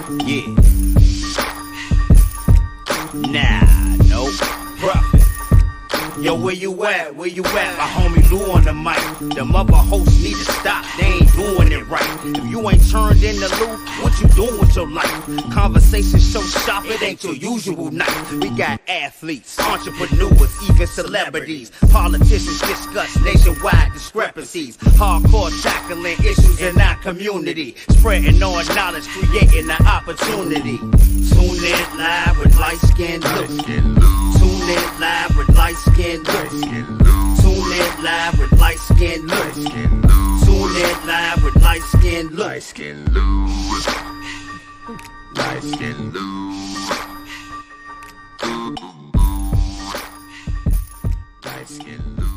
Yeah. Nah, no. Profit. Yo, where you at? Where you at? My homie Lou on the mic. Them other hosts need to stop. They ain't doing it right. If you ain't turned into Lou, what you doing with your life? Conversation so sharp, it ain't your usual night. We got athletes, entrepreneurs, even celebrities. Politicians discuss nationwide discrepancies. Hardcore tackling issues in our community. Spreading our knowledge, creating an opportunity. Tune in live with Liteskin Lou. Tune in live with Liteskin Lou. Tune in live with Liteskin Lou. Tune in live with Liteskin Lou. Liteskin Lou. Liteskin Lou. Liteskin Lou.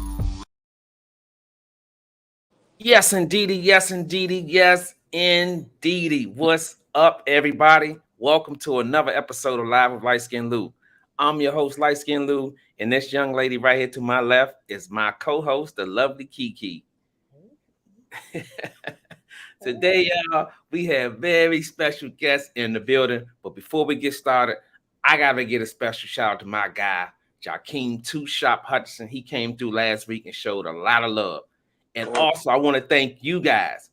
Yes, indeedy. Yes, indeedy. Yes, indeedy. What's up, everybody? Welcome to another episode of Live with Liteskin Lou. I'm your host, Liteskin Lou, and this young lady right here to my left is my co-host, the lovely Kiki. Today, y'all, we have very special guests in the building. But before we get started, I gotta get a special shout out to my guy, Jakeem Two Shop Hutchinson. He came through last week and showed a lot of love. And also, I want to thank you guys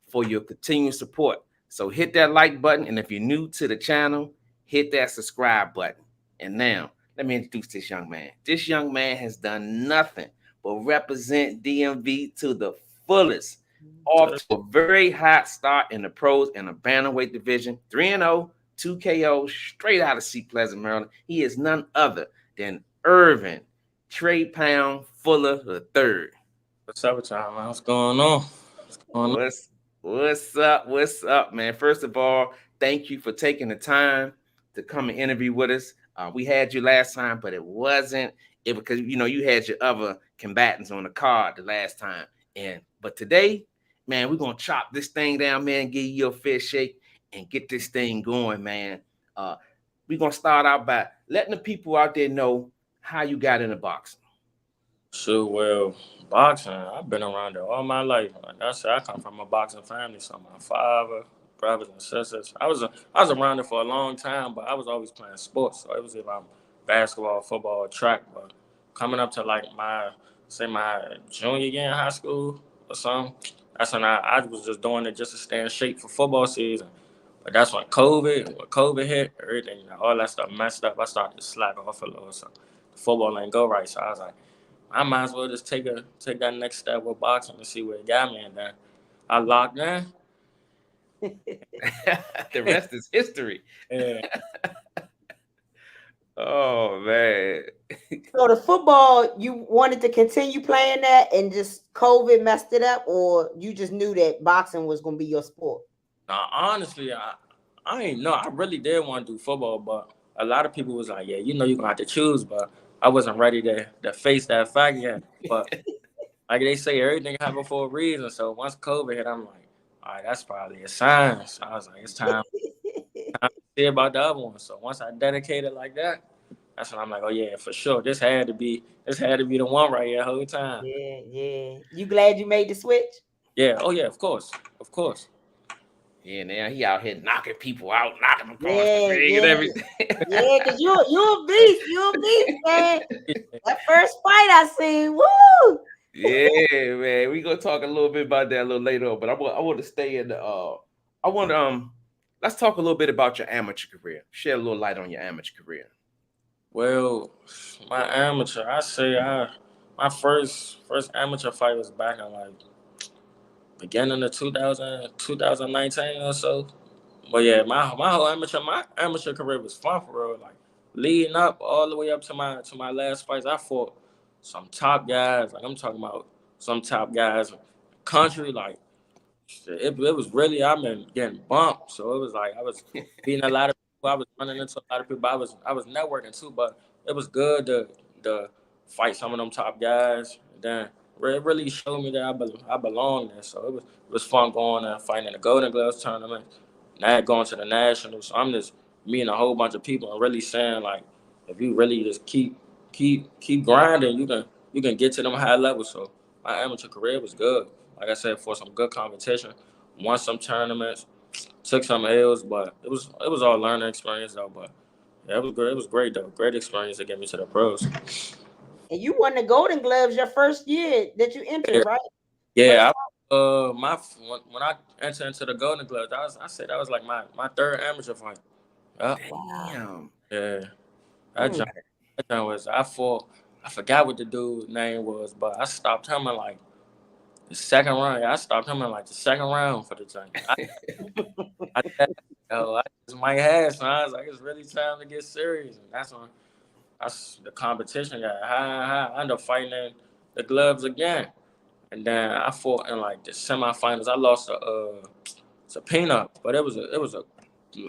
for your continued support. So hit that like button, and if you're new to the channel, hit that subscribe button. And now, let me introduce this young man. This young man has done nothing but represent DMV to the fullest. Off to a very hot start in the pros in the Bantamweight division. 3-0, 2 KO, straight out of Sea Pleasant, Maryland. He is none other than Ervin, TreyPound Fuller III. What's up with y'all, man? What's going on? What's up, man? First of all, thank you for taking the time to come and interview with us. We had you last time, but it wasn't it because you had your other combatants on the card the last time. But today, man, we're gonna chop this thing down, man, give you a fair shake and get this thing going, man. We're gonna start out by letting the people out there know how you got into boxing. Sure, well, boxing, I've been around it all my life. Like I said, I come from a boxing family, so my father, brothers and sisters. I was around it for a long time, but I was always playing sports. So it was either basketball, football, track. But coming up to like my junior year in high school or something, that's when I was just doing it just to stay in shape for football season. But that's when COVID hit, everything, all that stuff messed up. I started to slack off a little, so the football ain't go right. So I was like, I might as well just take that next step with boxing and see where it got me. And then I locked in. The rest is history. Yeah. Oh, man. So the football, you wanted to continue playing that and just COVID messed it up, or you just knew that boxing was going to be your sport? Honestly, I ain't know. I really did want to do football, but a lot of people was like, yeah, you're going to have to choose. But I wasn't ready to face that fact yet. But like they say, everything happened for a reason. So once COVID hit, I'm like, all right, that's probably a sign. So I was like, it's time to see about the other one. So once I dedicated like that, that's when I'm like, oh yeah, for sure. This had to be the one right here the whole time. Yeah. You glad you made the switch? Yeah. Oh yeah, of course. Yeah, now he out here knocking people out, knocking them across the ring and everything. Yeah, because you a beast, man. That first fight I seen, woo! Yeah, man. We're gonna talk a little bit about that a little later on, but I want to stay in the let's talk a little bit about your amateur career. Shed a little light on your amateur career. Well, my amateur, I say my first amateur fight was back in like beginning of 2019 or so. But yeah, my whole amateur career was fun for real. Like leading up all the way up to my last fights, I fought some top guys. Like I'm talking about some top guys, country. Like it was really, I've been getting bumped. So it was like I was beating a lot of people. I was running into a lot of people. I was networking too, but it was good to fight some of them top guys. And then it really showed me that I belong there. So it was fun going and fighting in the Golden Gloves tournament, not going to the Nationals. So I'm just meeting a whole bunch of people and really saying like, if you really just keep grinding, you can get to them high levels. So my amateur career was good. Like I said, for some good competition, won some tournaments, took some L's, but it was all learning experience though. But yeah, it was great. It was great though. Great experience to get me to the pros. And you won the Golden Gloves your first year that you entered, Yeah, right? yeah. When I entered into the Golden Gloves, I said that was like my third amateur fight. Yeah, Damn. yeah. That Mm. jump, that jump was I fought. I forgot what the dude's name was, but I stopped him in like the second round. Yeah, I stopped him in like the second round for the jump. I just might have. So I was like, it's really time to get serious, and that's when the competition got high. I ended up fighting in the gloves again. And then I fought in like the semifinals. I lost to Peanut, but it was a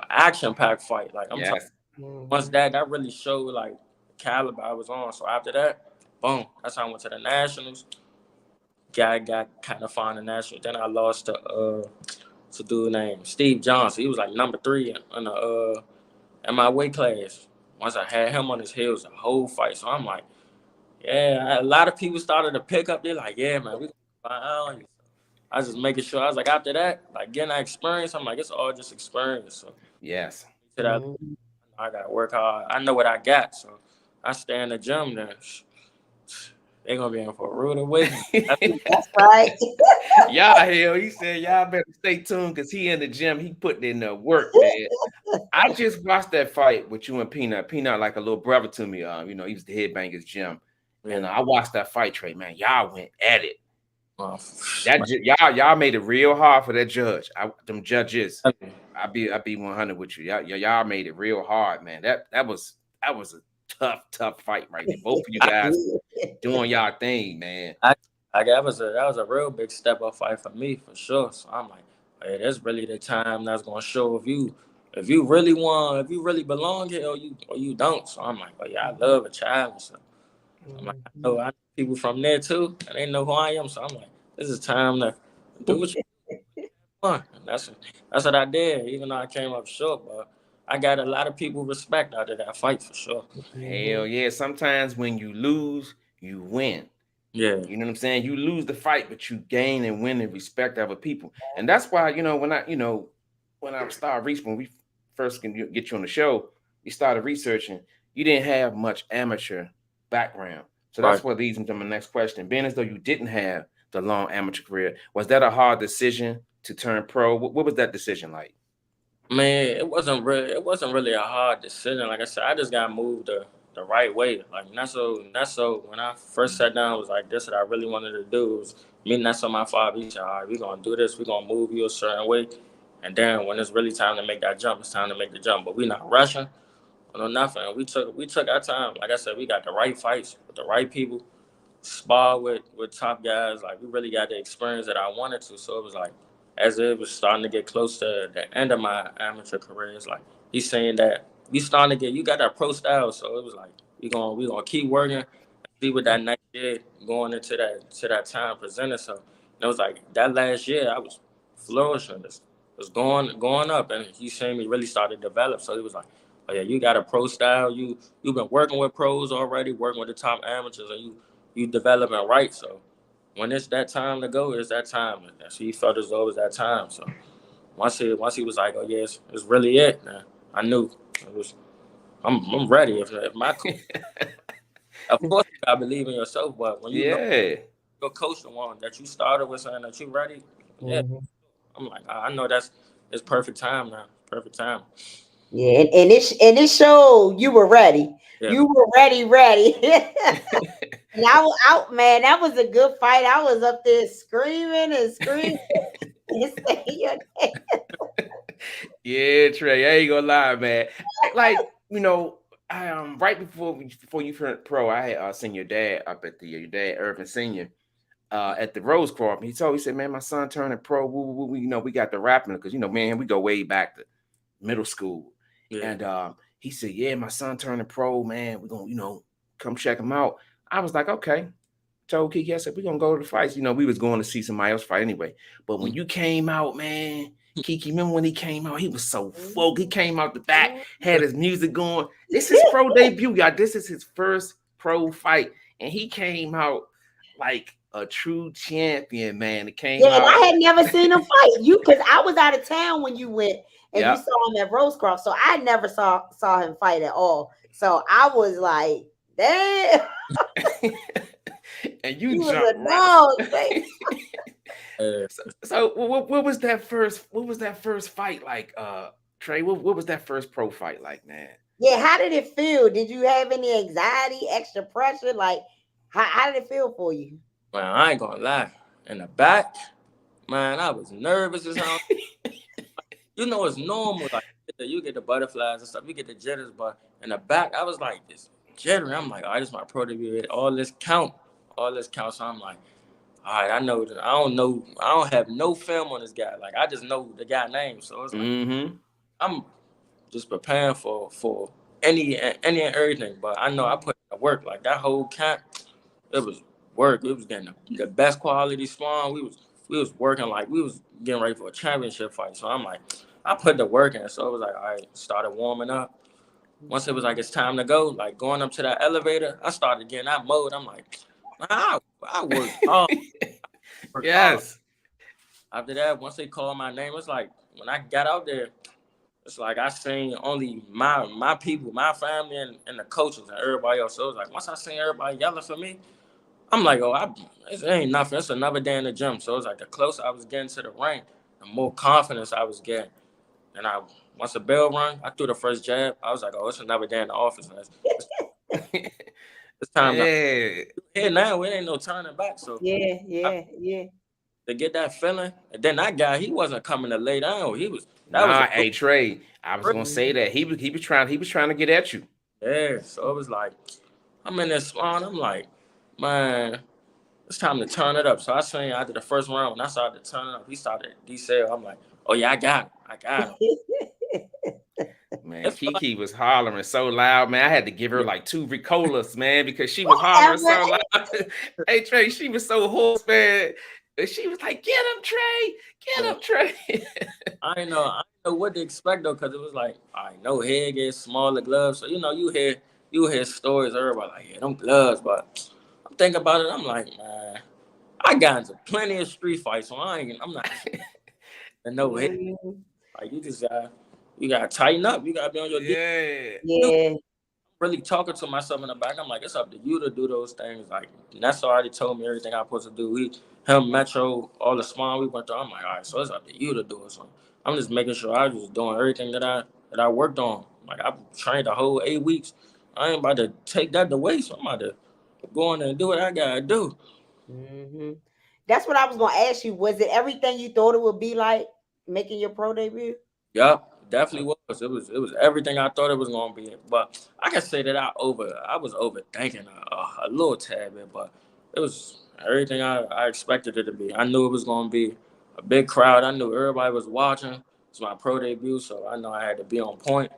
action packed fight. Like I'm talking. Yes. Once that really showed like the caliber I was on. So after that, boom, that's how I went to the nationals. Got kind of fine in the nationals. Then I lost to dude named Steve Johnson. He was like number 3 in my weight class. Once I had him on his heels the whole fight. So I'm like, yeah, a lot of people started to pick up. They're like, yeah, man, we can find out. I was just making sure. I was like, after that, like getting that experience, I'm like, it's all just experience. So Yes. to that, I gotta work hard. I know what I got, so I stay in the gym. Then they gonna be in for a rude awakening. That's right. Y'all hell, he said y'all better stay tuned because he in the gym. He putting in the work, man. I just watched that fight with you and Peanut. Peanut like a little brother to me. You know, he was the headbangers gym. And I watched that fight, Trey, man. Y'all went at it. Y'all made it real hard for that judge. Them judges. I be 100 with you. Y'all made it real hard, man. That was a tough fight right there. Both of you guys doing y'all thing, man. That was a real big step up fight for me for sure. So I'm like, hey, that's really the time that's gonna show if you really want, if you really belong here or you don't. So I'm like, oh yeah, I love a challenge. So I'm like, I know people from there too, and they know who I am. So I'm like, this is time to do what you want. And that's what I did, even though I came up short, but I got a lot of people respect out of that fight for sure. Hell yeah. Sometimes when you lose, you win. Yeah. You know what I'm saying? You lose the fight, but you gain and win the respect of other people. And that's why, when I started researching, when we first can get you on the show, we started researching, you didn't have much amateur background. So that's what leads into my next question. Being as though you didn't have the long amateur career, was that a hard decision to turn pro? What was that decision like? Man, it wasn't really a hard decision. Like I said, I just got moved the right way. Like not so when I first sat down, it was like this what I really wanted to do. It was me and that's what my father, he said, all right, we're gonna do this, we're gonna move you a certain way. And then when it's really time to make that jump, it's time to make the jump. But we're not rushing or nothing. We took our time. Like I said, we got the right fights with the right people, spar with top guys. Like we really got the experience that I wanted to. So it was like as it was starting to get close to the end of my amateur career, it's like he's saying that we starting to get you got that pro style. So it was like we gonna keep working and see what that next year going into that time presented. So it was like that last year I was flourishing. It was going up, and he's saying me really started to develop. So it was like, oh yeah, you got a pro style. You've been working with pros already, working with the top amateurs, and you developing right. So when it's that time to go, it's that time. And so he felt as though it was that time. So once he was like, oh yes, it's really it. Man, I knew it was. I'm ready. If my of course you gotta believe in yourself, but when you know your coach the one that you started with saying that you ready, I'm like, I know it's perfect time now. Perfect time. Yeah, and it showed you were ready. Yeah. You were ready. And I was out, man. That was a good fight. I was up there screaming and screaming. Yeah, Trey, I ain't gonna lie, man. Like, I right before you turned pro, I had seen your dad up at your dad Ervin Senior at the Rose Crop. He said, man, my son turning pro. We got the rapping because man, we go way back to middle school. Yeah. And he said, yeah, my son turning pro, man. We're gonna, come check him out. I was like, okay. Told Kiki, I said, we're gonna go to the fights. We was going to see somebody else fight anyway. But when you came out, man, Kiki, remember when he came out? He was so folk. He came out the back, had his music going. This is pro debut, y'all. This is his first pro fight. And he came out like a true champion, man. It came out. And I had never seen him fight. Because I was out of town when you went. and you saw him at Rosecroft. So I never saw him fight at all. So I was like, damn. And you was jumped a right. dog, Trey. So what was that first fight like, Trey? What was that first pro fight like, man? Yeah, how did it feel? Did you have any anxiety, extra pressure? Like, how did it feel for you? Man, I ain't gonna lie. In the back, man, I was nervous as hell. You know, it's normal. Like, you get the butterflies and stuff. You get the jitters, but in the back, I was like this jittery. I'm like, all right, this is my pro debut. All this count. So I'm like, all right, I know that. I don't have no film on this guy. Like, I just know the guy name. So it's like, I'm just preparing for any and everything. But I know I put in the work. Like, that whole camp, it was work. It was getting the best quality spawn. We was working like we was getting ready for a championship fight. So I'm like, I put the work in. So it was like, all right, started warming up. Once it was like it's time to go, like going up to that elevator, I started getting that mode. I'm like, I worked hard. Yes. After that, once they called my name, it's like when I got out there, it's like I seen only my people, my family, and the coaches and everybody else. So it was like once I seen everybody yelling for me, I'm like, it ain't nothing. It's another day in the gym. So it's like the closer I was getting to the ring, the more confidence I was getting. And once the bell rang, I threw the first jab. I was like, it's another day in the office. It's time to here now. It ain't no turning back. So yeah. To get that feeling, and then that guy, he wasn't coming to lay down. Hey Trey, I was gonna say that he was trying to get at you. Yeah, so it was like I'm in this spawn. I'm like, man, it's time to turn it up. So I seen after the first round, when I started to turn it up, he started decel. I'm like, oh yeah, I got him. Man, Kiki was hollering so loud, man. I had to give her like 2 Ricolas, man, because she was hollering so loud. Hey Trey, she was so hoarse, man. And she was like, "Get him, Trey! Get him, Trey!" I didn't know what to expect though, because it was like, I know head gets smaller gloves, so you hear stories. Everybody like, yeah, them gloves, but I'm thinking about it. I'm like, man, I got into plenty of street fights, so I'm not. And no head, like you gotta tighten up. You gotta be on your yeah. Really talking to myself in the back. I'm like, it's up to you to do those things. Like, Nessa already told me everything I'm supposed to do. Him, Metro, all the spawn we went through. I'm like, all right, so it's up to you to do it. So I'm just making sure I was doing everything that I worked on. Like, I trained the whole 8 weeks. I ain't about to take that to waste. So I'm about to go in there and do what I gotta do. That's what I was gonna ask you. Was it everything you thought it would be like making your pro debut? Yup. Definitely was. It was everything I thought it was gonna be. But I can say that I was overthinking a little tad bit, but it was everything I expected it to be. I knew it was gonna be a big crowd. I knew everybody was watching. It's my pro debut, so I know I had to be on point.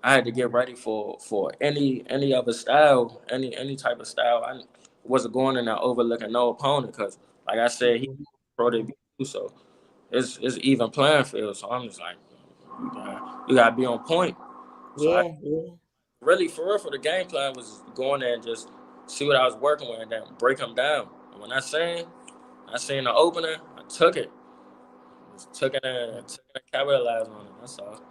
I had to get ready for any other style, any type of style. I wasn't going in there overlooking no opponent because, like I said, he pro debut, so it's even playing field. So I'm just like, you gotta be on point. So really, for real, for the game plan was going there and just see what I was working with and then break them down. And when I seen the opener, I took it. Just took it and capitalized on it. That's all.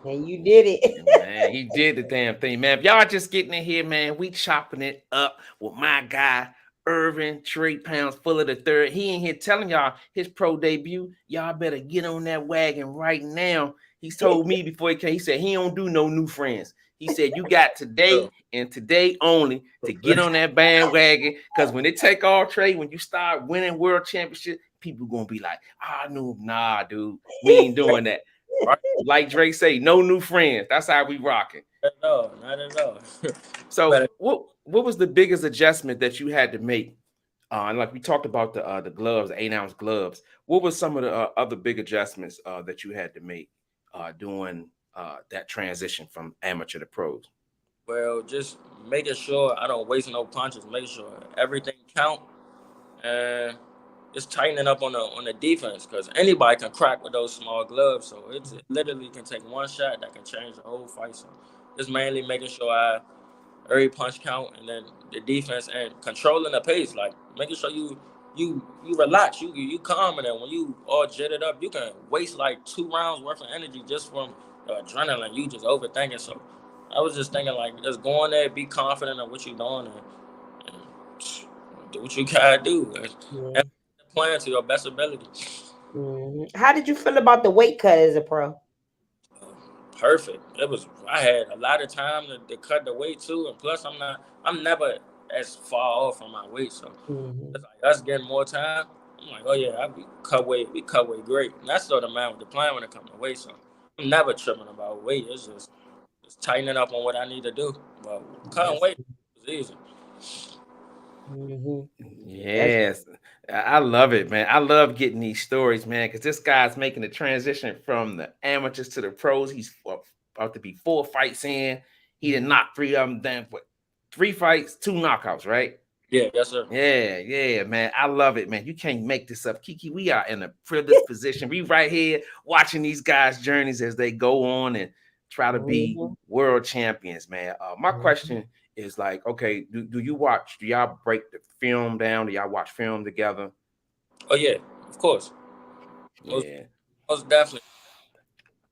And you did it. Man, he did the damn thing, man. If y'all just getting in here, man, we chopping it up with my guy, Ervin, TreyPound, full of the third. He in here telling y'all his pro debut. Y'all better get on that wagon right now. He told me before he came, he said he don't do no new friends. He said you got today and today only to get on that bandwagon. Because when they take off, Trey, when you start winning world championship, people gonna be like, no, nah, dude, we ain't doing that. Right? Like Drake say, no new friends. That's how we rocking. No, not at all. So what was the biggest adjustment that you had to make? And like we talked about the gloves, the 8-ounce gloves. What was some of the other big adjustments that you had to make doing that transition from amateur to pros? Well, just making sure I don't waste no punches, making sure everything count, and just tightening up on the defense because anybody can crack with those small gloves. So it literally can take one shot that can change the whole fight. So just mainly making sure every punch count, and then the defense and controlling the pace, like making sure you relax, you calm, and then when you all jetted up, you can waste like 2 rounds worth of energy just from adrenaline. You just overthinking. So I was just thinking like, just go in there, be confident in what you're doing, and do what you gotta do. Yeah. And plan to your best ability. How did you feel about the weight cut as a pro? Perfect. It was. I had a lot of time to cut the weight too, and plus I'm never as far off from my weight, so it's like us getting more time. I'm like, oh yeah, we cut weight great. And that's sort of man with the plan when it comes to weight. So I'm never tripping about weight. It's just tightening up on what I need to do. But cutting weight is easy. Yes, I love it, man. I love getting these stories, man, because this guy's making the transition from the amateurs to the pros. He's about to be 4 fights in. He did knock 3 of them down for 3 fights, 2 knockouts, right? Yeah, yes, sir. Yeah, man. I love it, man. You can't make this up. Kiki, we are in a privileged position. We right here watching these guys' journeys as they go on and try to be world champions, man. My question is like, okay, do y'all break the film down? Do y'all watch film together? Oh yeah, of course. Yeah. Most definitely.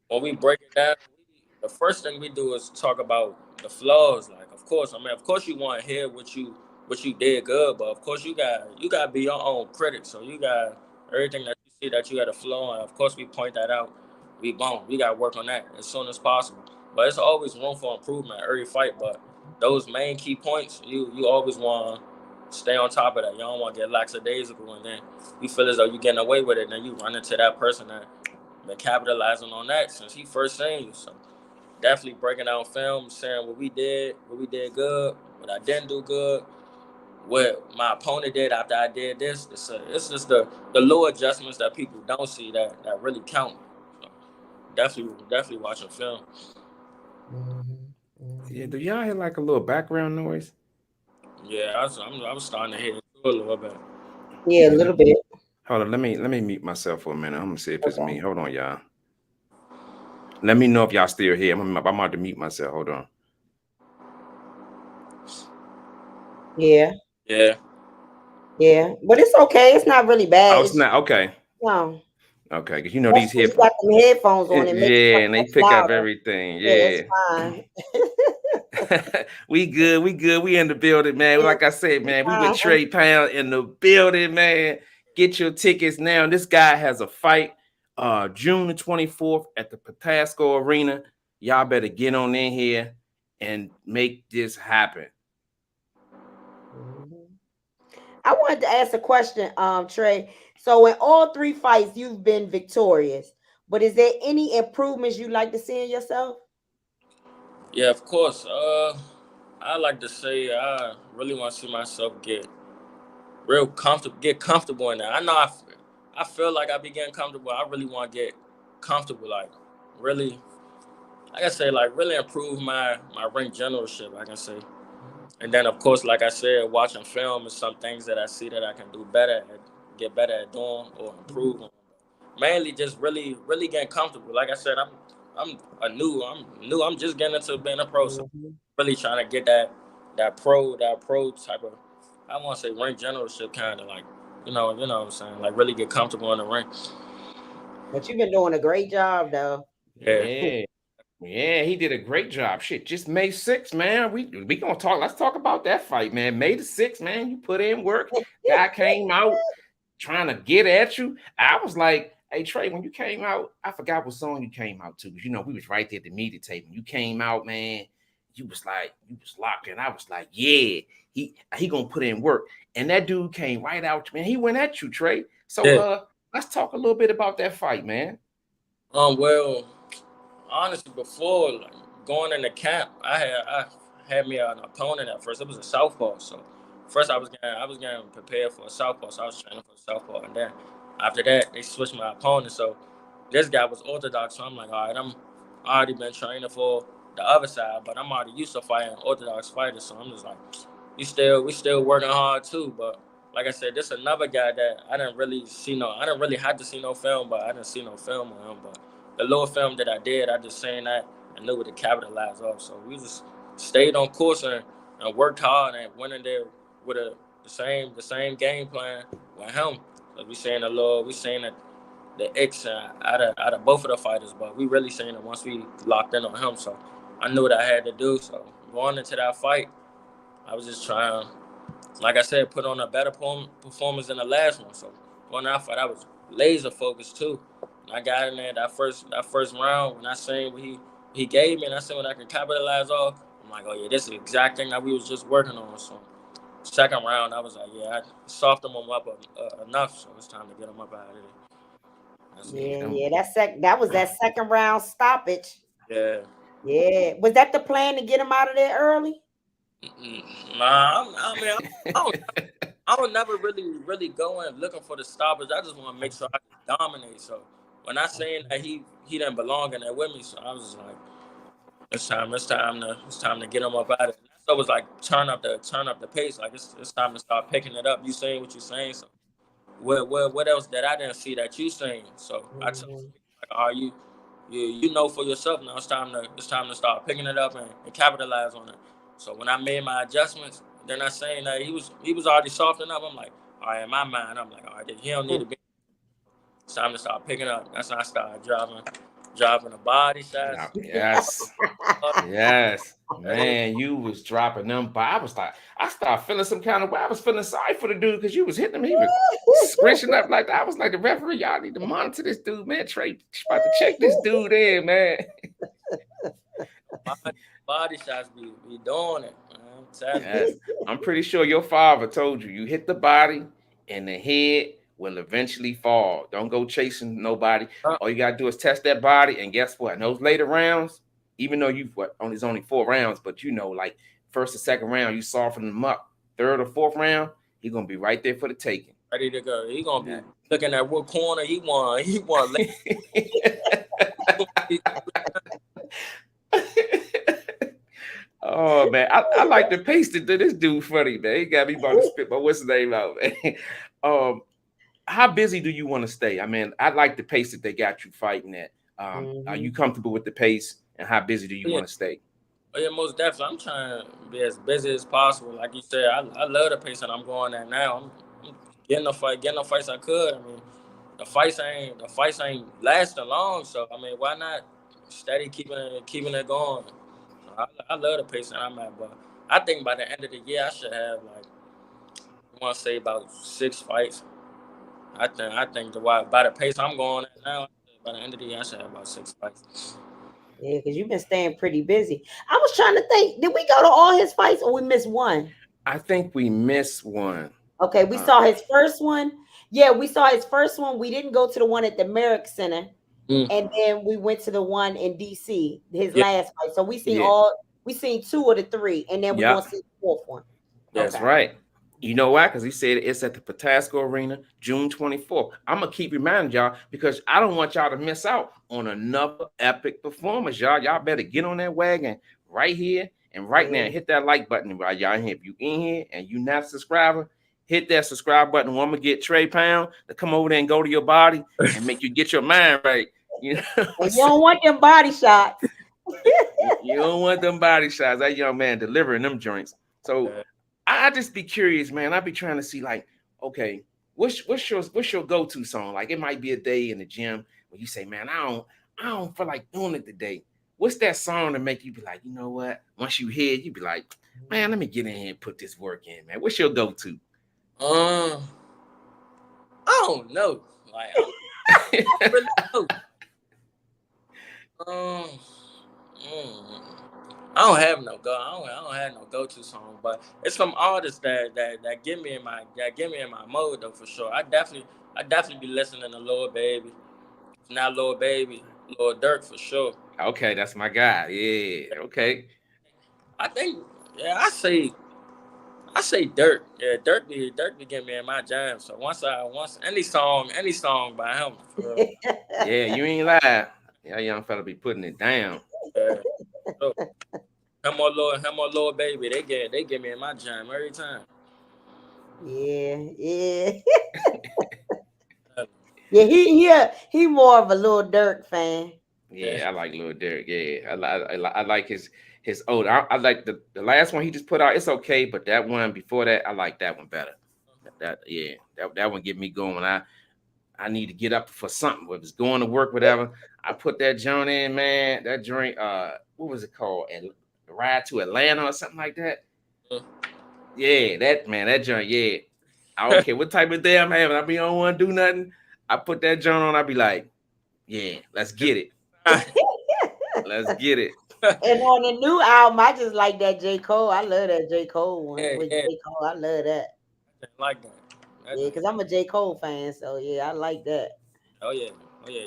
When we break it down, the first thing we do is talk about the flaws. Like, of course, of course you want to hear what you did good, but of course you got to be your own critic. So you got everything that you see that you had a flaw, and of course we point that out. We got to work on that as soon as possible. But it's always room for improvement every fight. But those main key points, you always want to stay on top of that. You don't want to get lackadaisical, and then you feel as though you're getting away with it, and then you run into that person that been capitalizing on that since he first seen you. So definitely breaking down film, saying what we did good, what I didn't do good, what my opponent did after I did this. It's just the little adjustments that people don't see that really count. So definitely watching film. Yeah, do y'all hear like a little background noise? Yeah, I was starting to hear it too a little bit. Yeah, a little bit. Hold on, let me mute myself for a minute. I'm gonna see if it's me. Hold on, y'all. Let me know if y'all still here. I'm about to mute myself. Hold on. Yeah. But it's okay. It's not really bad. Oh, it's not okay. No. Okay, because you know these headphones. Got them headphones on and and they pick up everything. Yeah, that's fine. we good. We in the building, man. Like I said, man, we with TreyPound in the building, man. Get your tickets now. This guy has a fight June the 24th at the Patapsco Arena. Y'all better get on in here and make this happen. I wanted to ask a question, Trey. So in all 3 fights, you've been victorious. But is there any improvements you'd like to see in yourself? Yeah, of course. I like to say I really want to see myself get comfortable in that. I know I feel like I be getting comfortable. I really want to get comfortable, like really, like I say, like really improve my ring generalship, I can say. And then of course, like I said, watching film is some things that I see that I can do better at, get better at doing or improve on. Mainly just really getting comfortable. Like I said, I'm new. I'm just getting into being a pro. So really trying to get that pro type of, I want to say ring generalship, kind of like, you know what I'm saying, like really get comfortable in the ring. But you've been doing a great job, though. Yeah, he did a great job. Shit, just May 6th, man. We gonna talk. Let's talk about that fight, man. May the 6th, man. You put in work. Guy came out trying to get at you. I was like, hey Trey, when you came out, I forgot what song you came out to. You know, we was right there at the media tape. When you came out, man, you was locked in. I was like, yeah, he gonna put in work. And that dude came right out, man. He went at you, Trey. So let's talk a little bit about that fight, man. Well, honestly, before like, going into camp, I had me an opponent at first. It was a southpaw. So first I was getting prepared for a southpaw. So I was training for a southpaw, and then after that they switched my opponent. So this guy was orthodox. So I'm like, all right, I'm already been training for the other side, but I'm already used to fighting orthodox fighters. So I'm just like, we still working hard too. But like I said, this another guy that I didn't really have to see no film, but I didn't see no film on him. But the little film that I did, I just seen that and knew what to capitalize off. So we just stayed on course and worked hard and went in there with the same game plan with him. So we seen the X out of both of the fighters, but we really seen it once we locked in on him. So I knew what I had to do. So going into that fight, I was just trying, like I said, put on a better performance than the last one. So going that fight, I was laser focused too. And I got in there that first round when I seen what he gave me, and I seen what I could capitalize off. I'm like, oh yeah, this is the exact thing that we was just working on. So second round, I was like, yeah, I softened him up enough, so it's time to get him up out of there. Yeah. That was that second round stoppage. Yeah. Yeah. Was that the plan to get him out of there early? Nah, I mean, I don't never really go in looking for the stoppage. I just want to make sure I can dominate. So when I saying that he didn't belong in there with me, so I was just like, it's time to get him up out of it. So it was like turn up the pace. Like it's time to start picking it up. You saying what you saying. So what else that I didn't see that you saying? So I tell him, like, are you know for yourself now. It's time to start picking it up and capitalize on it. So when I made my adjustments, they're not saying that he was already softening up. I'm like, all right, in my mind, I'm like, all right, he don't need to be. It's time to start picking up. That's when I started dropping the body shots. Yes, man, you was dropping them. But I started feeling some kind of way. I was feeling sorry for the dude because you was hitting him. He was scratching up like that. I was like, the referee, y'all need to monitor this dude, man. Trey, about to check this dude in, man. Body shots be doing it, man. Yes. I'm pretty sure your father told you hit the body and the head will eventually fall. Don't go chasing nobody. All you gotta do is test that body, and guess what? In those later rounds, even though it's only 4 rounds, but like first or second round, you soften him up. Third or fourth round, he's gonna be right there for the taking. Ready to go. He gonna be looking at what corner he won. He won. Oh man, I like the pace that this dude funny, man. He got me about to spit my what's his name out, man. How busy do you want to stay? I mean, I like the pace that they got you fighting at. Are you comfortable with the pace, and how busy do you want to stay? Oh yeah, most definitely. I'm trying to be as busy as possible. Like you said, I love the pace that I'm going at now. I'm getting the fights I could. I mean, the fights ain't lasting long, so I mean, why not steady keeping it going? I love the pace that I'm at, but I think by the end of the year I should have I want to say about 6 fights. I think by the pace I'm going at now, by the end of the year I should have about 6 fights. Yeah, because you've been staying pretty busy. I was trying to think, did we go to all his fights or we missed one? I think we missed one. Okay, we saw his first one. Yeah, we saw his first one. We didn't go to the one at the Merrick Center. And then we went to the one in DC, his last fight. So we seen 2 of the 3, and then we're gonna see the 4th one. That's right. You know why? Because he said it's at the Patapsco Arena, June 24th. I'm gonna keep reminding y'all because I don't want y'all to miss out on another epic performance, y'all. Y'all better get on that wagon right here and right now. Hit that like button while y'all in here. If you in here and you not a subscriber, hit that subscribe button. I'm gonna get TreyPound to come over there and go to your body and make you get your mind right. You know, you don't want them body shots. You don't want them body shots. That young man delivering them joints. So I just be curious, man. I be trying to see, like, okay, what's your go-to song? Like, it might be a day in the gym where you say, man, I don't feel like doing it today. What's that song to make you be like, you know what? Once you hear it, you be like, man, let me get in here and put this work in, man. What's your go-to? I don't know. Like, I don't really know. I don't have no go-to song, but it's some artists that get me in my mode though, for sure. I definitely be listening to Lord Baby. If not Lord Baby, Lord Durk for sure. Okay, that's my guy. Yeah. Okay. I think I say Durk. Yeah, Durk be getting me in my jam. So once any song by him. Yeah, you ain't lie. Yeah, young fella be putting it down. So, him or Lord Baby, they get me in my jam every time. Yeah. Yeah, he more of a Lil Durk fan. Yeah, I like Lil Durk. Yeah, I like his old. I like the last one he just put out. It's okay, but that one before that, I like that one better. That one get me going. I I need to get up for something, whether it's going to work, whatever. I put that joint in, man. That joint, what was it called? Ride to Atlanta or something like that. Yeah, that joint, yeah. I don't care what type of day I'm having. I don't want to do nothing. I put that joint on, I be like, yeah, let's get it. Let's get it. And on the new album, I just like that J. Cole. I love that J. Cole one with yeah. J. Cole. I love that. I like that. Yeah, because I'm a J. Cole fan, so yeah, I like that. Oh yeah,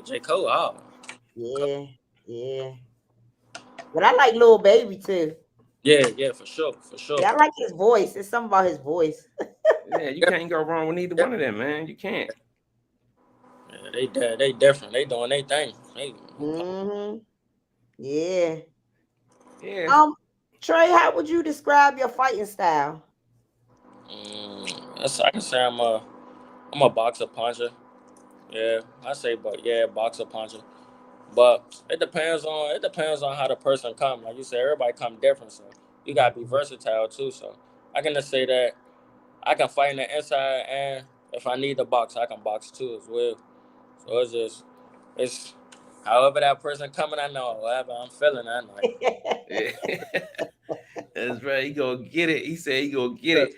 J. Cole. Oh. Yeah. But I like Lil Baby too. Yeah, for sure. Yeah, I like his voice. It's something about his voice. Yeah, you can't go wrong with either one of them, man. You can't. Yeah, they different. They doing their thing. Yeah. Trey, how would you describe your fighting style? I can say I'm a boxer puncher. Yeah, I say, but yeah, boxer puncher. But it depends on how the person come. Like you said, everybody come different, so you gotta be versatile too. So I can just say that I can fight in the inside, and if I need to box, I can box too as well. So it's however that person coming, I know whatever I'm feeling that night. That's right. He gonna get it. He said he gonna get it.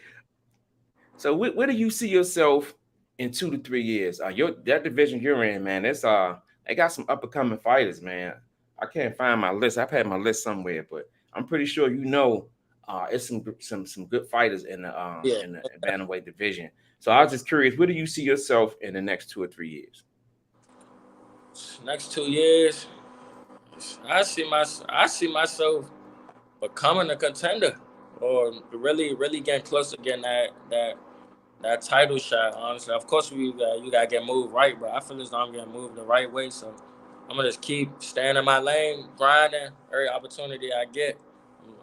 So where do you see yourself in 2 to 3 years? That division you're in, man. It's they got some up and coming fighters, man. I can't find my list. I've had my list somewhere, but I'm pretty sure it's some good fighters in the bantamweight division. So I was just curious, where do you see yourself in the next 2 or 3 years? Next 2 years, I see myself becoming a contender, or really getting close to getting that title shot. Honestly, of course you gotta get moved right, but I feel as though I'm getting moved the right way. So I'm gonna just keep staying in my lane, grinding. Every opportunity I get,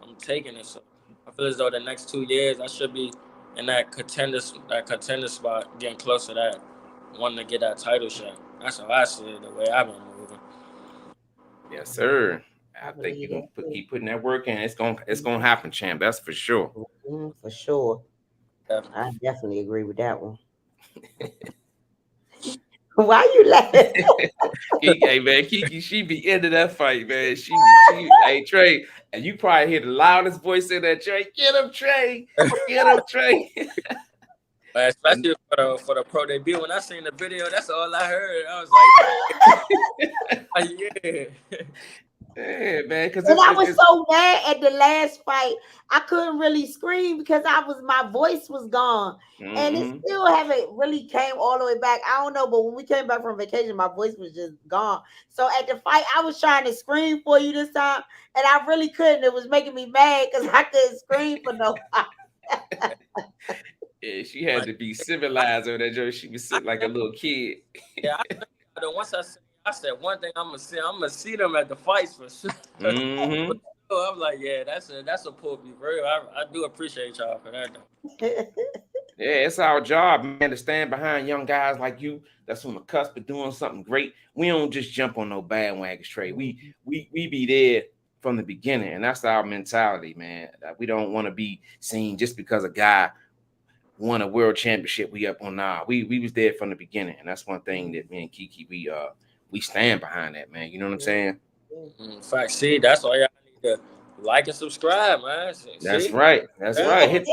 I'm taking it. So I feel as though the next 2 years I should be in that contender spot, getting close to that, wanting to get that title shot. That's how I see it, the way I've been moving. Yes, sir. I think you're gonna keep putting that work in. It's gonna happen, champ. That's for sure. For sure. I definitely agree with that one. Why you laughing? Hey man, Kiki, she be into that fight, man. She hey Trey, and you probably hear the loudest voice in that Trey. Get him, Trey. Get him, Trey. Especially for the pro debut. When I seen the video, that's all I heard. I was like, yeah. Yeah, man. Because I was so mad at the last fight, I couldn't really scream because my voice was gone, and it still haven't really came all the way back. I don't know, but when we came back from vacation, my voice was just gone. So at the fight, I was trying to scream for you this time, and I really couldn't. It was making me mad because I couldn't scream for nobody. Yeah, she had to be civilized over that joke. She was sitting like a little kid. Yeah, once I said one thing, I'm gonna see them at the fights for sure. I'm like, yeah, that's a pull me, bro. I do appreciate y'all for that. Yeah, it's our job, man, to stand behind young guys like you that's on the cusp of doing something great. We don't just jump on no bandwagons, Trey. We be there from the beginning, and that's our mentality, man. We don't want to be seen just because a guy won a world championship. We up on now. We was there from the beginning, and that's one thing that me and Kiki we stand behind that, man. You know what I'm saying? In fact, see, that's why y'all need to like and subscribe, man. See? That's right. That's right.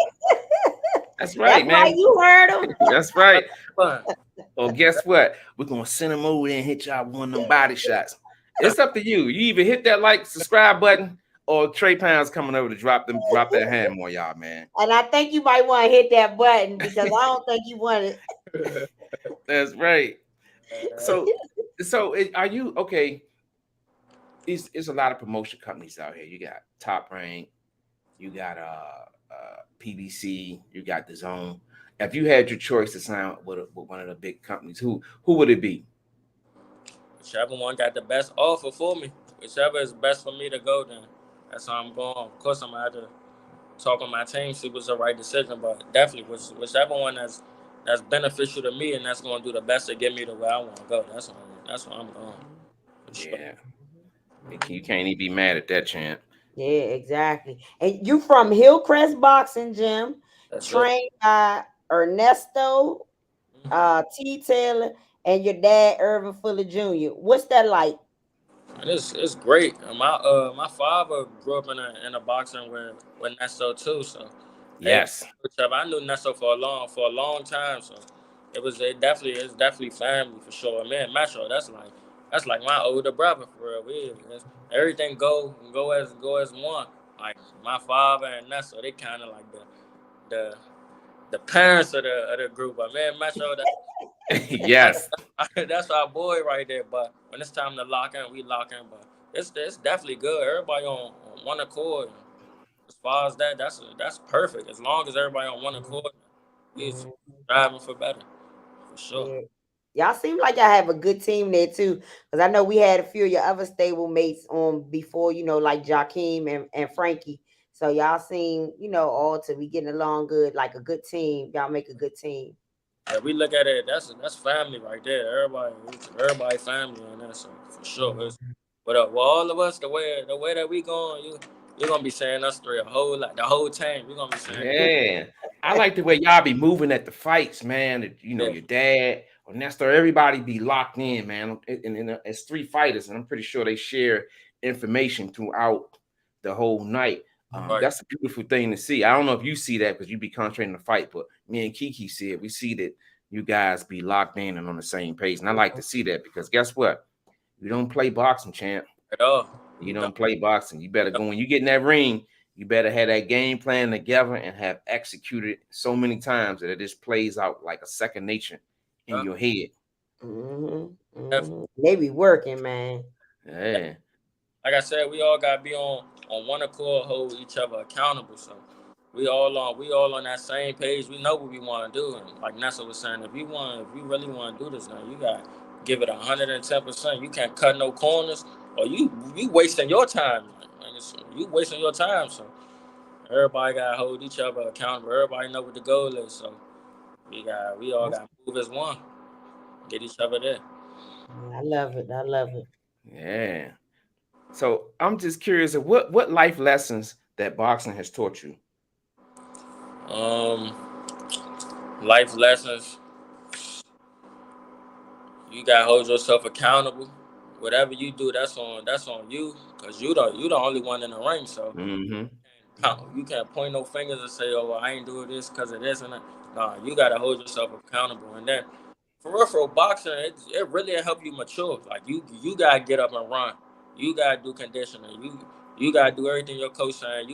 That's right, man. Why you heard him. That's right. Well, guess what? We're gonna send them over there and hit y'all one of them body shots. It's up to you. You either hit that like, subscribe button, or TreyPound's coming over to drop that hand on y'all, man. And I think you might want to hit that button because I don't think you want it. That's right. So are you okay? It's a lot of promotion companies out here. You got Top Rank, you got PBC, you got The Zone. If you had your choice to sign with one of the big companies, who would it be? Whichever one got the best offer for me, whichever is best for me to go, then that's how I'm going. Of course, I'm gonna have to talk with my team, see what's the right decision, but definitely whichever one that's beneficial to me and that's going to do the best to get me to where I want to go. That's where I'm going. Yeah, you can't even be mad at that, champ. Yeah, exactly. And you from Hillcrest Boxing Gym, trained by Ernesto T. Taylor and your dad, Ervin Fuller Jr. What's that like? And it's great. My father grew up in a boxing with Nesto too. So Yes. I knew Nesto for a long time. So it's definitely family for sure. Man, Metro, that's like my older brother for real. Everything go as one. Like my father and Nesto, they kind of like the the parents of the group. But man, Metro, Yes. that's our boy right there. But when it's time to lock in, we lock in. But it's definitely good. Everybody on one accord. As far as that's perfect. As long as everybody on one accord, he's striving for better, for sure. Yeah. Y'all seem like y'all have a good team there too. Because I know we had a few of your other stable mates on before, like Jakeem and Frankie. So y'all seem, all to be getting along good, like a good team. Y'all make a good team. Yeah, we look at it. That's family right there. Everybody family in there. So for sure. But all of us, the way that we going, you're gonna be saying us three the whole team. We're gonna be saying Yeah. I like the way y'all be moving at the fights, man. Your dad or Nestor, everybody be locked in, man. And it's 3 fighters, and I'm pretty sure they share information throughout the whole night. Right. That's a beautiful thing to see. I don't know if you see that because you be concentrating the fight, but me and Kiki see it. We see that you guys be locked in and on the same page. And I like to see that because guess what? You don't play boxing, champ. At all. You don't play boxing. You better go when you get in that ring. You better have that game plan together and have executed so many times that it just plays out like a second nature in your head. They be working, man. Yeah. Like I said, we all gotta be on one accord, hold each other accountable. So we all on that same page. We know what we want to do, and like Nessa was saying, if you really want to do this, now you gotta give it 110%. You can't cut no corners, or you wasting your time. You wasting your time. So everybody gotta hold each other accountable. Everybody know what the goal is. So we all gotta move as one, get each other there. I love it. I love it. Yeah. So I'm just curious of what life lessons that boxing has taught you. Life lessons. You gotta hold yourself accountable. Whatever you do, that's on you, cause you the only one in the ring. So you can't point no fingers and say, "Oh, well, I ain't doing this because of this and that." Nah, you gotta hold yourself accountable. And then for real, boxing, it really help you mature. Like you gotta get up and run. You gotta do conditioning. You gotta do everything your coach saying.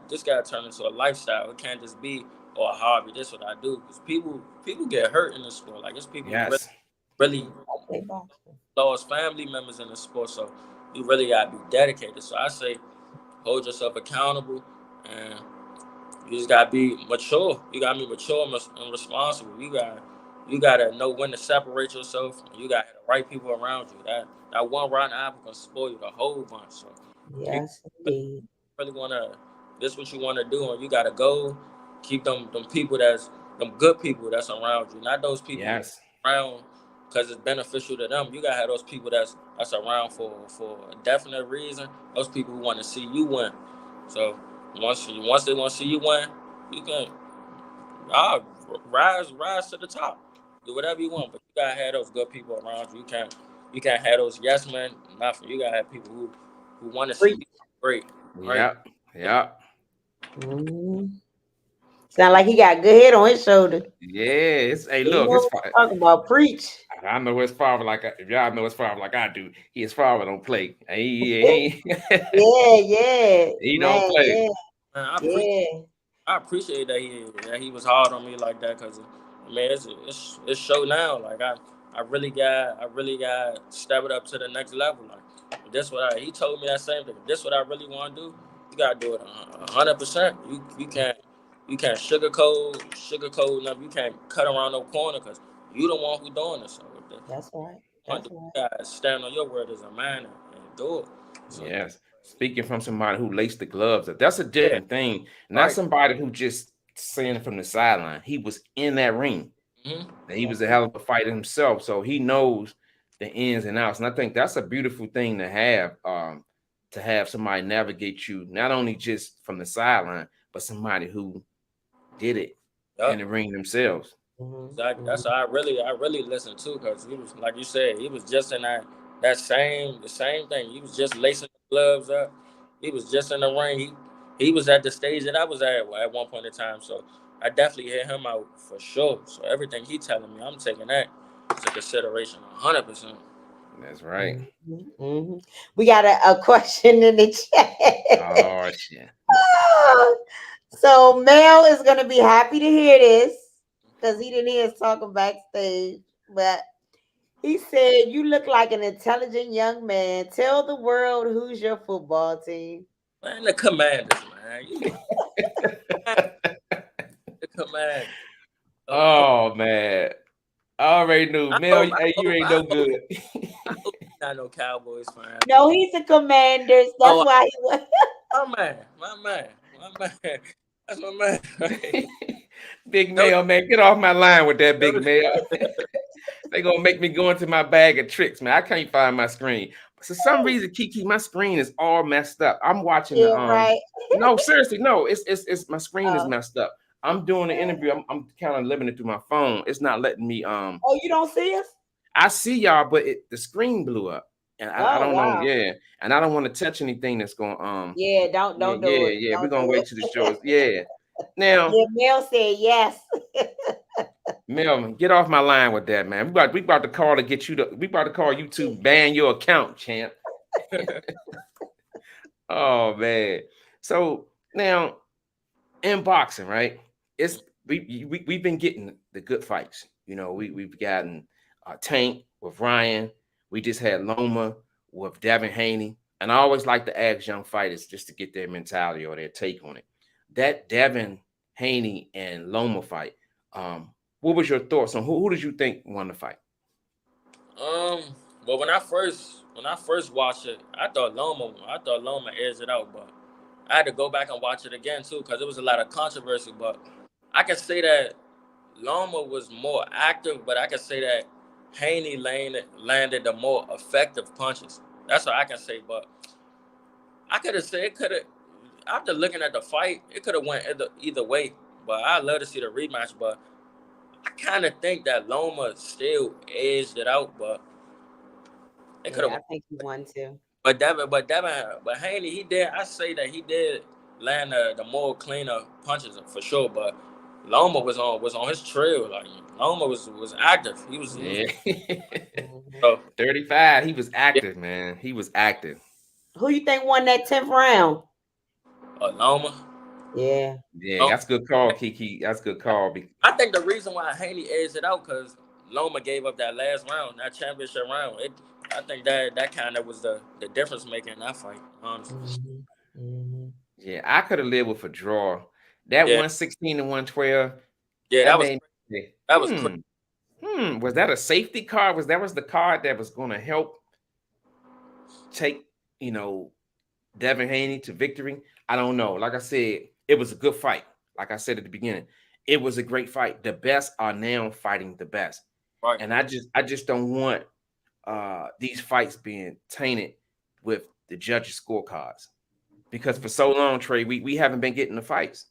This gotta turn into a lifestyle. It can't just be a hobby. This what I do. Because people get hurt in the sport. Like it's people Yes. really lost family members in the sport, so you really gotta be dedicated. So I say, hold yourself accountable, and you just gotta be mature. You gotta be mature and responsible. You gotta know when to separate yourself. You gotta have the right people around you. That one rotten apple can spoil you the whole bunch. So yes, indeed. really wanna this what you wanna do, and you gotta go keep them people them good people that's around you, not those people around because it's beneficial to them. You gotta have those people that's around for a definite reason. Those people who want to see you win. So once they want to see you win, you can rise to the top. Do whatever you want, but you gotta have those good people around you. You can't have those yes men. Nothing. You gotta have people who want to see you great. Right? Yeah. Sound like he got good head on his shoulder. Yeah. Hey, You look, know it's what I'm talking about. Preach. I know his father if y'all know his father like I do, his father don't play. He Yeah, don't man, play. Man, I appreciate that he was hard on me like that, because man, it's show now. Like I really got step it up to the next level. Like this he told me that same thing. This what I really want to do. You gotta do it 100%. You can't sugarcoat enough. You can't cut around no corner because you the one who doing it. So that's right. you gotta stand on your word as a man and do it. So, Yes. Speaking from somebody who laced the gloves up, that's a different thing. Not somebody who just saying from the sideline. He was in that ring. And he was a hell of a fighter himself. So he knows the ins and outs. And I think that's a beautiful thing to have somebody navigate you, not only just from the sideline, but somebody who did it in the ring themselves. Exactly. That's why I really listened to, because he was, like you said, he was just in the same thing. He was just lacing the gloves up. He was just in the ring. He was at the stage that I was at one point in time. So I definitely hit him out for sure. So everything he telling me, I'm taking that into consideration 100%. That's right. We got a question in the chat. Oh shit. So Mel is gonna be happy to hear this because he didn't hear us talking backstage. But he said, "You look like an intelligent young man. Tell the world who's your football team." Man, the Commanders, man. You know, the Commanders. Oh man. I already knew. Mel, hey, you ain't no good. I hope he's not no Cowboys fan. No, he's a Commanders. That's why he was. My man. That's my man. Right? Big Mel, man, get off my line with that, Big Mel. They gonna make me go into my bag of tricks, man. I can't find my screen. For some reason, Kiki, my screen is all messed up. I'm watching the right. No, seriously, no. It's my screen is messed up. I'm doing an interview. I'm kind of living it through my phone. It's not letting me Oh, you don't see us? I see y'all, but the screen blew up. And I don't know. Yeah. And I don't want to touch anything that's going Yeah, don't do it. Yeah. Don't We're gonna wait till the show. Yeah. Now Mel said yes. Melvin, get off my line with that, man. We about to call to get you to we about to call you to ban your account, champ. Oh man. So now in boxing, right? It's we've been getting the good fights. You know, we've gotten Tank with Ryan. We just had Loma with Devin Haney. And I always like to ask young fighters just to get their mentality or their take on it. That Devin Haney and Loma fight, what was your thoughts on who did you think won the fight? Well, when I first watched it, I thought Loma edged it out, but I had to go back and watch it again too, because there was a lot of controversy. But I can say that Loma was more active, but I can say that Haney landed the more effective punches. That's what I can say. But I could have said it could have, after looking at the fight, it could have went either way. But I'd love to see the rematch. But I kind of think that Loma still edged it out, but it could have. I think he won too. But Haney, he did. I say that he did land the more cleaner punches for sure. But Loma was on his trail. Like Loma was active. He was. So 35. He was active, man. He was active. Who you think won that 10th round? Loma. Yeah. Yeah, that's a good call, Kiki. That's a good call. I think the reason why Haney edged it out because Loma gave up that last round, that championship round. I think that kind of was the difference maker in that fight, honestly. Yeah, I could have lived with a draw. That 116 and 112. Yeah, that was crazy. Was that a safety card? Was the card that was going to help take, Devin Haney to victory? I don't know. Like I said, it was a good fight. Like I said at the beginning, it was a great fight. The best are now fighting the best. Right. And I just don't want these fights being tainted with the judges' scorecards. Because for so long, Trey, we haven't been getting the fights.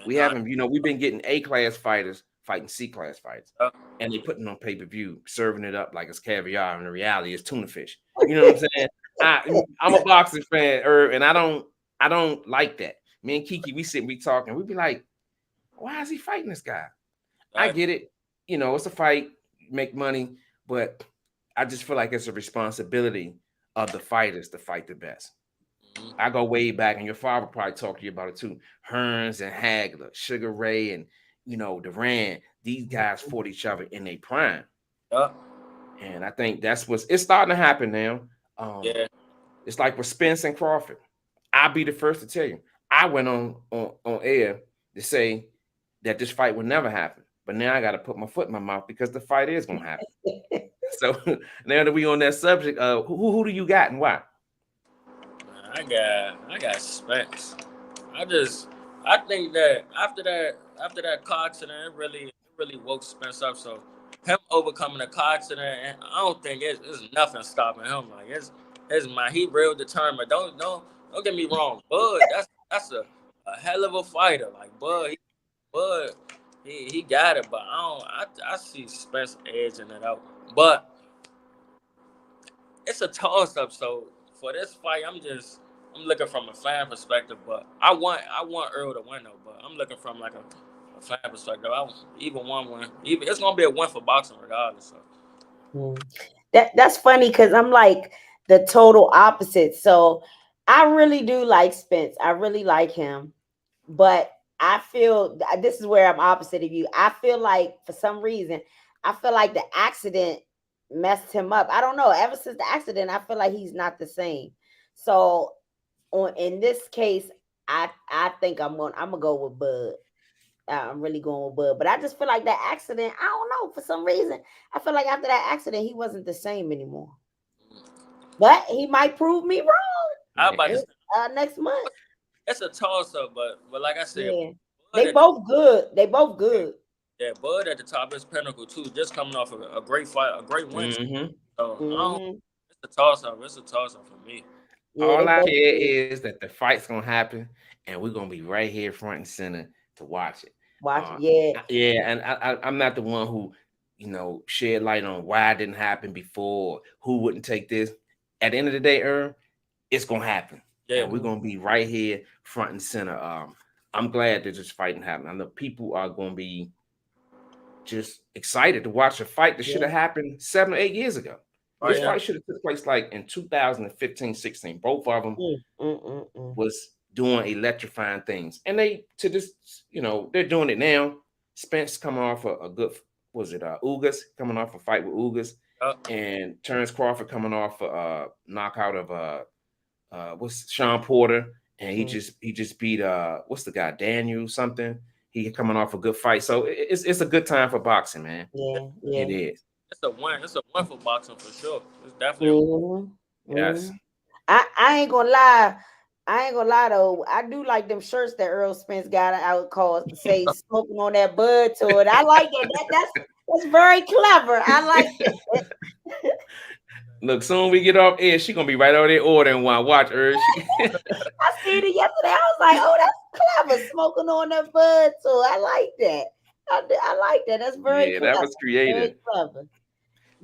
We haven't, we've been getting A-class fighters fighting C-class fights. And they putting on pay-per-view, serving it up like it's caviar, and the reality is tuna fish. You know what I'm saying? I'm a boxing fan, and I don't like that. Me and Kiki, we talking, we be like, why is he fighting this guy? I get it. It's a fight, make money, but I just feel like it's a responsibility of the fighters to fight the best. I go way back, and your father probably talked to you about it too. Hearns and Hagler, Sugar Ray, and Duran. These guys fought each other in their prime. And I think that's it's starting to happen now. It's like with Spence and Crawford. I'll be the first to tell you. I went on air to say that this fight would never happen, but now I got to put my foot in my mouth because the fight is going to happen. So now that we on that subject, who do you got and why? I got Spence. I think that after that car accident, it really woke Spence up. So him overcoming the car accident, and I don't think it's nothing stopping him. Like it's my he real determined. Don't get me wrong, Bud. That's a hell of a fighter. Like Bud, He got it, but I see Spence edging it out. But it's a toss up. So for this fight, I'm looking from a fan perspective. But I want Earl to win though. But I'm looking from like a fan perspective. Even one win, even it's gonna be a win for boxing regardless. So. That's funny because I'm like the total opposite. So I really do like Spence. I really like him, but I feel this is where I'm opposite of you. I feel like for some reason, I feel like the accident messed him up. I don't know. Ever since the accident, I feel like he's not the same. So in this case, I think I'm gonna go with Bud. I'm really going with Bud, but I just feel like that accident. I don't know, for some reason, I feel like after that accident, he wasn't the same anymore. But he might prove me wrong. How about this? Next month? It's a toss up, but like I said, yeah. They both good. They both good. Yeah, Bud at the top is pinnacle too. Just coming off of a great fight, a great win. Mm-hmm. So it's a toss up. It's a toss up for me. Yeah, all I care is that the fight's gonna happen, and we're gonna be right here front and center to watch it. Yeah, and I'm not the one who, shed light on why it didn't happen before, who wouldn't take this. At the end of the day, it's gonna happen. Yeah, and we're gonna be right here front and center. I'm glad that this fighting happened. I know people are gonna be just excited to watch a fight that should have happened 7 or 8 years ago. This fight should have took place like in 2015, 16. Both of them was doing electrifying things. And they're doing it now. Spence coming off a good, Ugas coming off a fight with Ugas. And Terrence Crawford coming off a knockout of Sean Porter. And he just beat what's the guy, Daniel something. He coming off a good fight. So it's a good time for boxing, man. Yeah. It is. It's a win. It's a win for boxing for sure. It's definitely yes. I ain't gonna lie. Though. I do like them shirts that Earl Spence got out called to say smoking on that bud to it. I like it. That's very clever. I like it. Look, soon we get off air, she gonna be right over there ordering one. Watch her. I seen it yesterday. I was like, oh, that's clever. Smoking on that bud to it. I like that. I like that. That's very clever. That was creative. Very clever.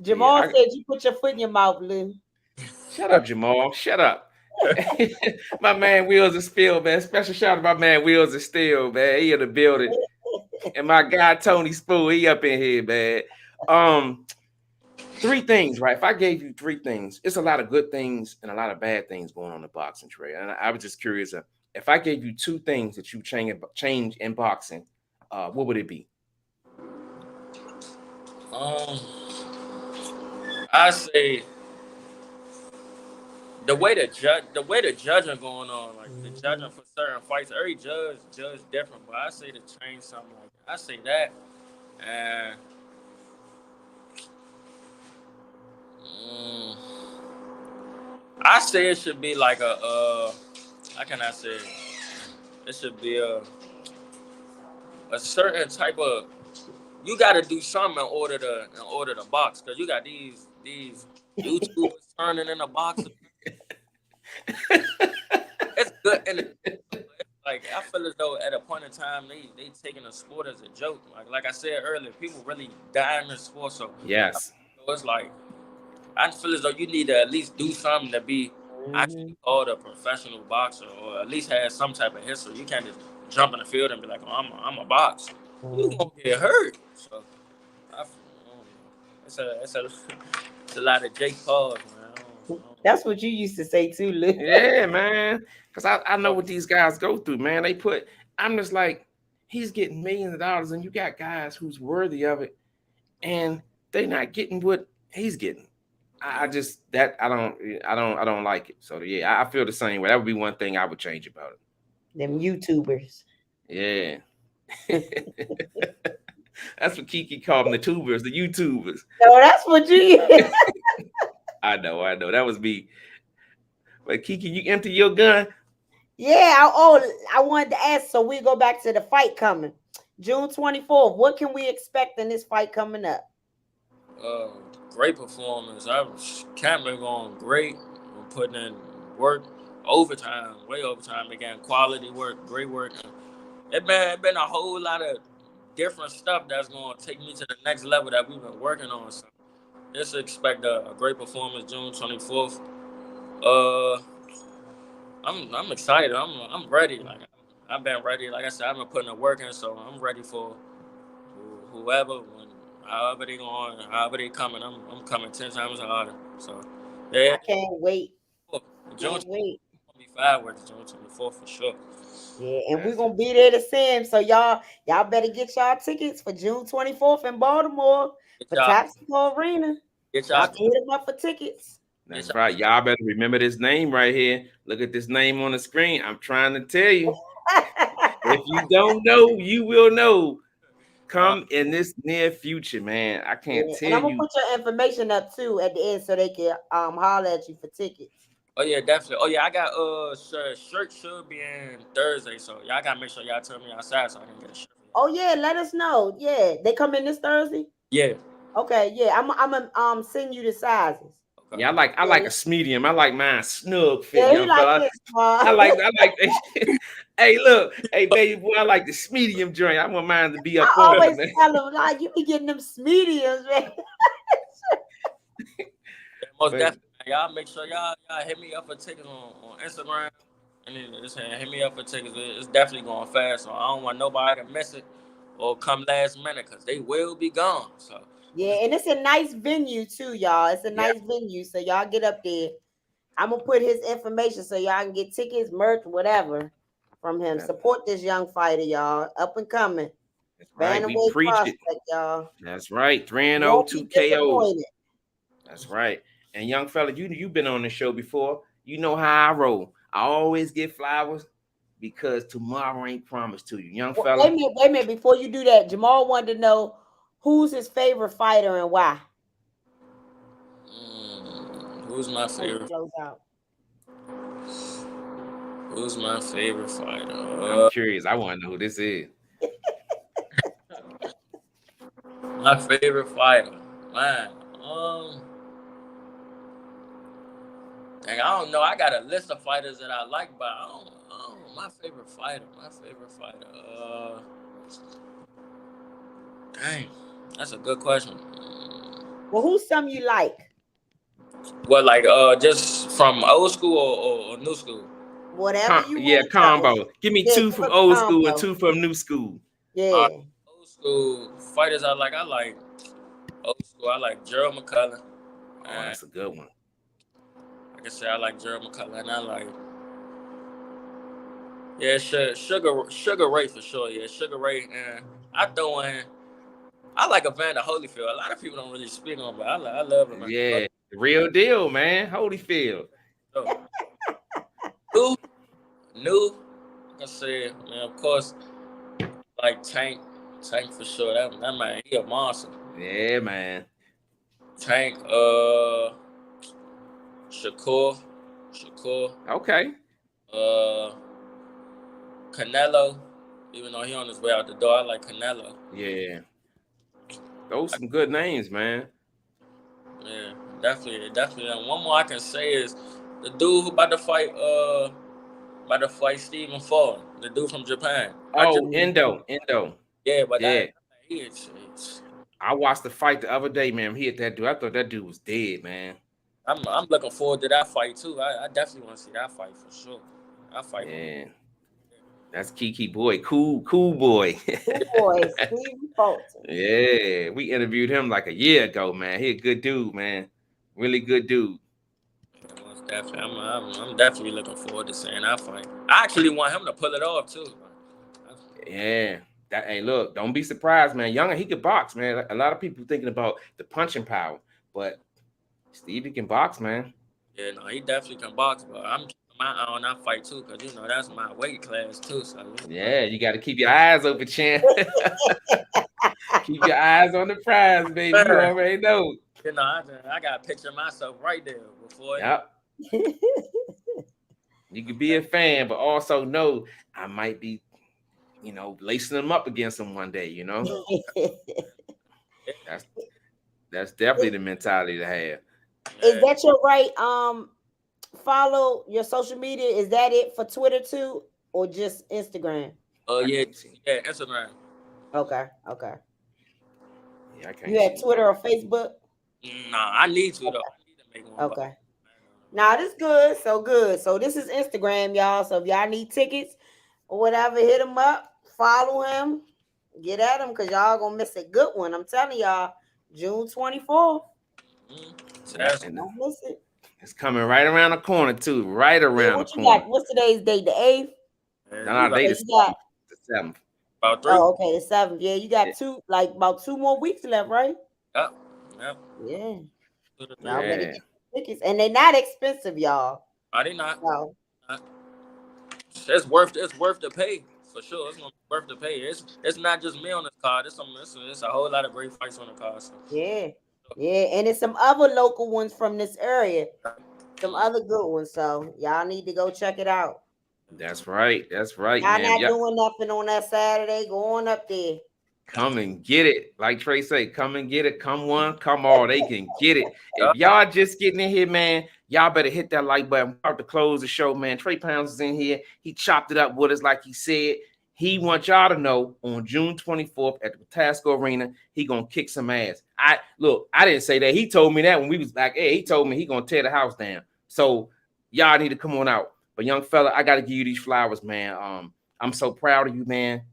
Jamal said you put your foot in your mouth, Lou. Shut up, Jamal. Shut up. My man Wheels is Steel, man. Special shout out to my man Wheels is Steel, man. He in the building. And my guy Tony Spoo, he up in here, man. 3 things, right? If I gave you 3 things, it's a lot of good things and a lot of bad things going on in boxing, Trey. And I was just curious, if I gave you 2 things that you change in boxing, what would it be? I say the way the judging going on, like the judging for certain fights, every judge different. But I say to change something like that. I say that, and I say it should be like how can I say it? It should be a certain type of. You got to do something in order to box, because you got these YouTubers turning in a box. It's good, and like I feel as though at a point in time they taking the sport as a joke. Like I said earlier, people really die in the sport. So yes, so it's like I feel as though you need to at least do something to be actually called a professional boxer, or at least have some type of history. You can't just jump in the field and be like, "Oh, I'm a boxer." You gonna get hurt. So it's a lot of Jake Pauls, man. That's what you used to say too, Lou. Yeah, man. Because I know what these guys go through, man. I'm just like, he's getting millions of dollars, and you got guys who's worthy of it, and they're not getting what he's getting. I don't like it. So yeah, I feel the same way. That would be one thing I would change about it. Them YouTubers. Yeah. That's what Kiki called them, the tubers, the YouTubers. No, that's what you. I know. That was me. But Kiki, you empty your gun? Yeah. I wanted to ask. So we go back to the fight coming June 24th. What can we expect in this fight coming up? Great performance. Camp been going great. I'm putting in work, way overtime again. Quality work, great work. It been a whole lot of different stuff that's gonna take me to the next level that we've been working on. So just expect a great performance June 24th. Uh, I'm excited. I'm ready. Like I've been ready. Like I said, I've been putting the work in, so I'm ready for whoever, however they coming. I'm coming 10 times harder. So yeah, I can't wait. June Can't wait. 25 with June 24th for sure. Yeah, and we're gonna be there to see him. So y'all better get y'all tickets for June 24th in Baltimore for Patapsco Arena. Get Y'all y'all can hit him up for tickets. That's right. Y'all better remember this name right here. Look at this name on the screen. I'm trying to tell you. If you don't know, you will know. Come in this near future, man. I can't tell and I'm gonna you. put your information up too at the end so they can holler at you for tickets. Oh yeah, definitely. Oh yeah, I got shirt should be in Thursday, so y'all gotta make sure y'all tell me outside so I can get a shirt. Oh yeah, let us know. Yeah, they come in this Thursday. Yeah. Okay. Yeah, I'm gonna send you the sizes. Okay. Yeah, I like a medium. I like mine snug fit, yeah, young fella. This, I like. Hey, look, hey baby boy, I like the medium joint. I want mine to be up on. I always tell them like you be getting them mediums, man. Most definitely. Y'all make sure y'all hit me up for tickets on Instagram. And then just hit me up for tickets. It's definitely going fast, so I don't want nobody to miss it or come last minute because they will be gone. So yeah, and it's a nice venue too, y'all. It's a nice venue, so y'all get up there. I'm gonna put his information so y'all can get tickets, merch, whatever from him. Support this young fighter, y'all. Up and coming. Right, we preach it, y'all. That's right. 3-0, 2 KOs. That's right. And young fella, you've been on the show before. You know how I roll. I always get flowers because tomorrow ain't promised to you, young fella. Wait a minute. Before you do that, Jamal wanted to know who's his favorite fighter and why. Who's my favorite? Who's my favorite fighter? I'm curious. I want to know who this is. My favorite fighter, man. Dang, I don't know. I got a list of fighters that I like, but I don't my favorite fighter. Dang, that's a good question. Well, who's some you like? Well, like just from old school or new school? Whatever you want. Yeah, combo. Give me 2 from old school and 2 from new school. Yeah. Old school fighters I like old school. I like Gerald McCullough. Oh, that's a good one. Like I said, I like Gerald McCullough, and I like Sugar Ray for sure. Yeah, Sugar Ray, and I throw in. I like Evander Holyfield. A lot of people don't really speak on, but I love him. Yeah, the real deal, man. Holyfield. So, new. Like I said, man, of course, like Tank for sure. That man, he a monster. Yeah, man. Tank, Shakur. Okay. Canelo, even though he on his way out the door, I like Canelo. Yeah. Those some good names, man. Yeah, definitely. And one more I can say is the dude who about to fight Stephen Ford, the dude from Japan. Endo. Yeah, but I watched the fight the other day, man. He hit that dude. I thought that dude was dead, man. I'm looking forward to that fight too. I definitely want to see that fight for sure. That fight. Yeah. That's Kiki boy. Cool boy. Yeah, we interviewed him like a year ago, man. He a good dude, man. Really good dude. Yeah, most definitely. I'm definitely looking forward to seeing that fight. I actually want him to pull it off too. Yeah. Hey, look, don't be surprised, man. Younger, he could box, man. A lot of people thinking about the punching power, but Stevie can box, man. Yeah, no, he definitely can box, but I'm keeping my eye on that fight too, because that's my weight class too. So yeah, you got to keep your eyes open, champ. Keep your eyes on the prize, baby. You already know. I got to picture myself right there before. Yep. You could be a fan, but also know I might be, lacing them up against them one day. That's definitely the mentality to have. Is that your right? Follow your social media. Is that it for Twitter too, or just Instagram? Yeah, Instagram. Okay. Okay. Yeah, I can't You have see Twitter nothing. or Facebook? Nah, I need to though. Okay. I need to make one. But Okay. Now this good. So good. So this is Instagram, y'all. So if y'all need tickets or whatever, hit him up. Follow him. Get at him because y'all gonna miss a good one. I'm telling y'all, June 24th. Yeah, that's and Don't miss it. it's coming right around the corner too. Right Yeah, around the what you corner. got? What's today's date? The 8th? No, we no, got they So the you got, seventh. about 3. oh, okay, the 7th. Yeah, you Yeah. got about 2 more weeks left, right? Yep. Yep. Yeah. 2 to 3 Y'all better weeks. Yeah. get tickets. And they're not expensive, y'all. I did not. No. It's worth the pay for sure. It's gonna be worth the pay. It's not just me on this card. It's a whole lot of great fights on the card. So. Yeah. Yeah. And it's some other local ones from this area. Some other good ones. So y'all need to go check it out. That's right. That's right, Y'all man. not Yeah. doing nothing on that Saturday. Go on up there. Come and get it. Like Trey say, come and get it. Come one, come all. They can get it. If y'all just getting in here, man, y'all better hit that like button. We're about to close the show, man. TreyPound is in here. He chopped it up with us like he said. He wants y'all to know on June 24th at the Patapsco Arena, he gonna kick some ass. I didn't say that. He told me that when we was like, hey, he told me he gonna tear the house down. So y'all need to come on out. But young fella, I gotta give you these flowers, man. I'm so proud of you, man.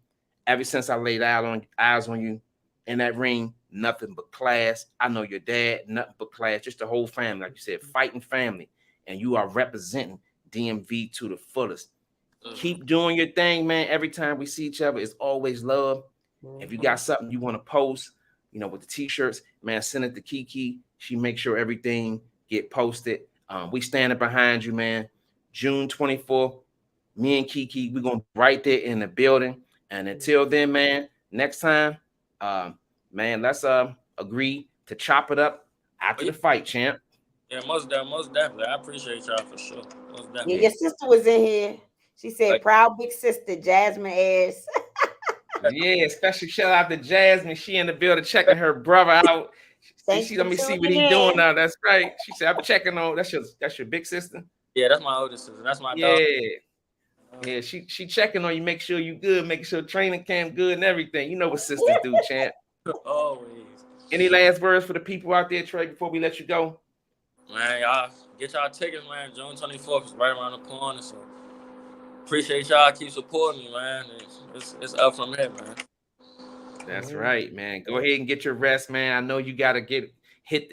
Ever since I laid eyes on you in that ring, nothing but class. I know your dad, nothing but class. Just the whole family, like you said, fighting family, and you are representing DMV to the fullest. Keep doing your thing, man. Every time we see each other, it's always love. If you got something you want to post, with the t-shirts, man, send it to Kiki. She makes sure everything get posted. We standing behind you, man. June 24th, me and Kiki, we're gonna be right there in the building. And until then, man, next time, man, let's agree to chop it up after the fight, champ. Yeah, most definitely. I appreciate y'all for sure. Most Yeah, definitely. your sister was in here. She said, Like, proud big sister, Jasmine Ayers. Yeah, special shout out to Jasmine. She in the building checking her brother out. Thanks She for let me see what tuning he doing in. now. That's right. She said, I'm checking on that's your big sister. yeah, that's my oldest sister. That's my dog. Yeah. Yeah, she checking on you, make sure you good, make sure training camp good and everything. You know what sisters do, champ. Always. Any last words for the people out there, Trey, before we let you go? Man, y'all get y'all tickets, man. June 24th is right around the corner. So appreciate y'all. Keep supporting me, man. It's up from here, man. That's right, man. Go ahead and get your rest, man. I know you gotta hit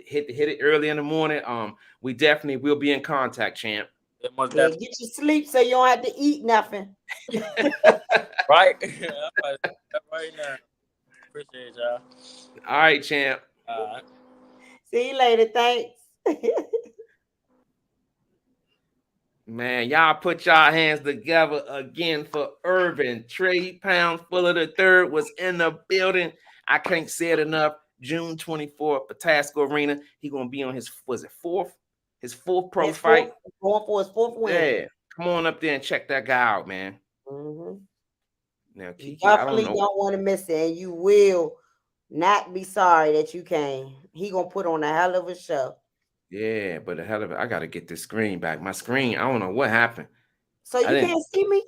it early in the morning. We definitely will be in contact, champ. Yeah, most Yeah, definitely. get your sleep so you don't have to eat nothing. Right? Right now. Appreciate y'all. All right, champ. See you later. Thanks. Man, y'all put y'all hands together again for Ervin. TreyPound Fuller the third was in the building. I can't say it enough. June 24th, Patapsco Arena. He gonna be on his fourth pro fight. Going for his fourth win. Yeah, come on up there and check that guy out, man. Mm-hmm. Now, You Kiki, I don't definitely know. don't want to miss it, and you will not be sorry that you came. He gonna put on a hell of a show. Yeah, but the hell of it, I gotta get this screen back. My screen, I don't know what happened. So you can't see me?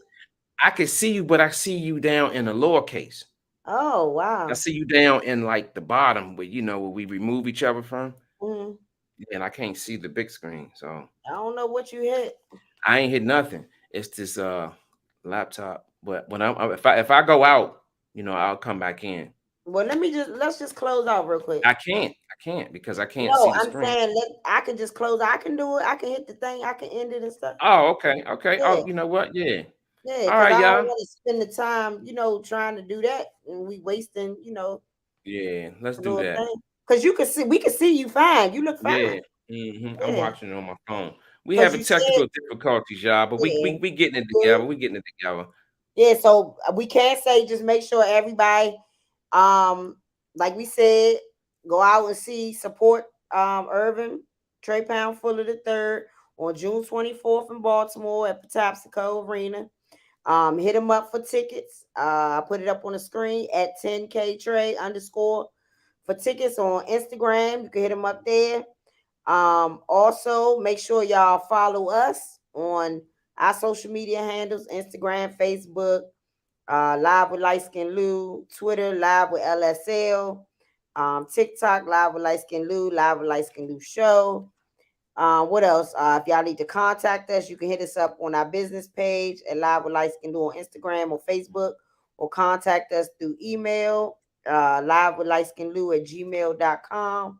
I can see you, but I see you down in the lowercase. Oh wow. I see you down in like the bottom where where we remove each other from. Mm-hmm. And I can't see the big screen. So I don't know what you hit. I ain't hit nothing. It's this laptop. But when if I go out, I'll come back in. Well, let's just close out real quick. I can't because I can't No, see the I'm screen. saying I can just close. I can do it. I can hit the thing. I can end it and stuff. Oh, okay. Yeah. Oh, you know what? Yeah. Yeah, All because right, I y'all. don't want to spend the time, trying to do that, and we wasting, Yeah, let's do that. Because we can see you fine. You look fine. Yeah. I'm watching it on my phone. We 'Cause having you technical said- difficulties, y'all, but we getting it together. We getting it together. Yeah, so we can't say just make sure everybody, like we said, go out and support Ervin TreyPound Fuller the third on June 24th in Baltimore at Patapsco Arena. Hit him up for tickets. I put it up on the screen at 10K Trey _ for tickets on Instagram. You can hit him up there. Also make sure y'all follow us on our social media handles, Instagram, Facebook, Live with Liteskin Lou, Twitter, Live with LSL, TikTok, Live with Liteskin Lou, Live with Liteskin Lou Show. What else? If y'all need to contact us, you can hit us up on our business page at Live with Liteskin Lou on Instagram or Facebook, or contact us through email, livewithlightskinlou@gmail.com.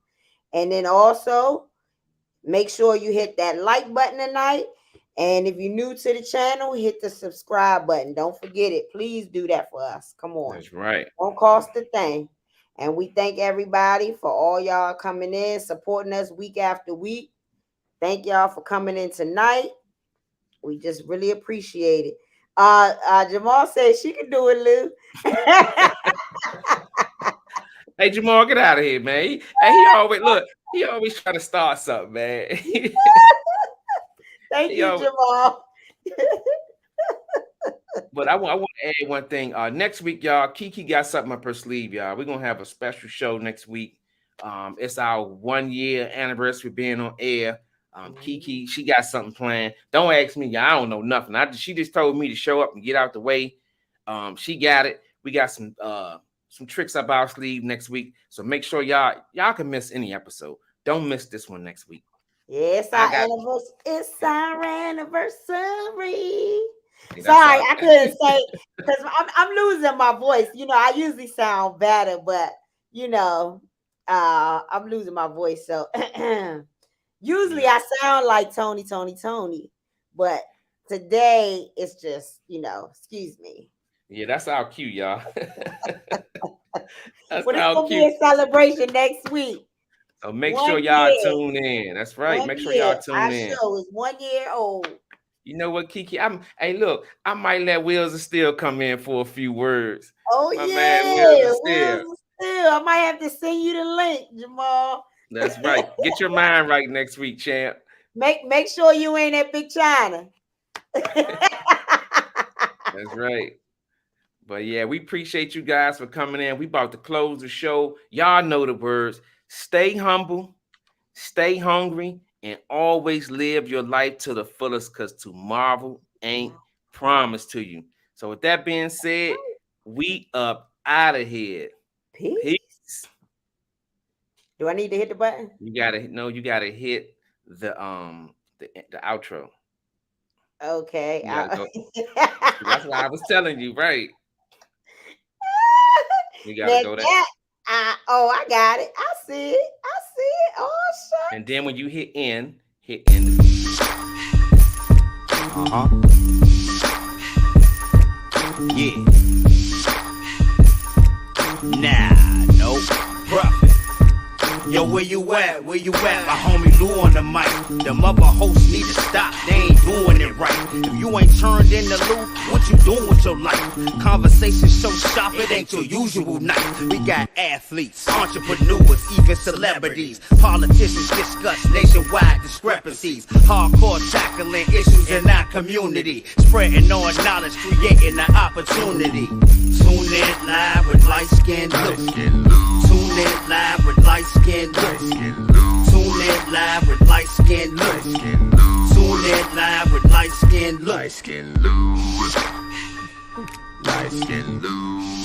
And then also make sure you hit that like button tonight. And if you're new to the channel, hit the subscribe button. Don't forget it. Please do that for us. Come on. That's right. Don't cost a thing. And we thank everybody for all y'all coming in, supporting us week after week. Thank y'all for coming in tonight. We just really appreciate it. Jamal says she can do it, Lou. Hey, Jamal, get out of here, man. He always try to start something, man. Thank you, Jamal. But I want to add one thing. Next week, y'all, Kiki got something up her sleeve, y'all. We're gonna have a special show next week. It's our 1 year anniversary being on air. Kiki, she got something planned. Don't ask me, y'all. I don't know nothing. She just told me to show up and get out the way. She got it. We got some tricks up our sleeve next week. So make sure y'all can miss any episode. Don't miss this one next week. Yeah, it's our anniversary. It's our anniversary. Sorry, I couldn't say because I'm losing my voice. You know, I usually sound better, but you know, I'm losing my voice. So usually I sound like Tony, but today it's just, you know, excuse me. Yeah, that's our cue, y'all. That's well, it's gonna be a celebration next week. So make sure y'all tune in. That's right. Make sure y'all tune in. Our show is 1 year old. You know what, Kiki? Hey, look, I might let Wheels of Steel come in for a few words. Oh, my man, Wheels of Steel. I might have to send you the link, Jamal. That's right. Get your mind right next week, champ. Make sure you ain't at Big China. That's right. But yeah, we appreciate you guys for coming in. We about to close the show. Y'all know the words. Stay humble, stay hungry, and always live your life to the fullest, because tomorrow ain't promised to you. So with that being said, we up out of here. Peace. Do I need to hit the button? You gotta hit the outro. Okay. That's why I was telling you, right? You gotta go there. I got it. I see it. Oh, shit. And then when you hit end. Yeah. Nah, no profit. Yo, where you at? My homie Lou on the mic. Them other hosts need to stop. They ain't doing it right. If you ain't turned into Lou, what you doing with your life? Conversation so sharp, it ain't your usual night. We got athletes, entrepreneurs, even celebrities. Politicians discuss nationwide discrepancies. Hardcore tackling issues in our community. Spreading our knowledge, creating an opportunity. Tune in live with Liteskin Lou. Tune in live with Liteskin Lou. Tune in live with Liteskin Lou. Tune in live with Liteskin Lou. Liteskin Lou.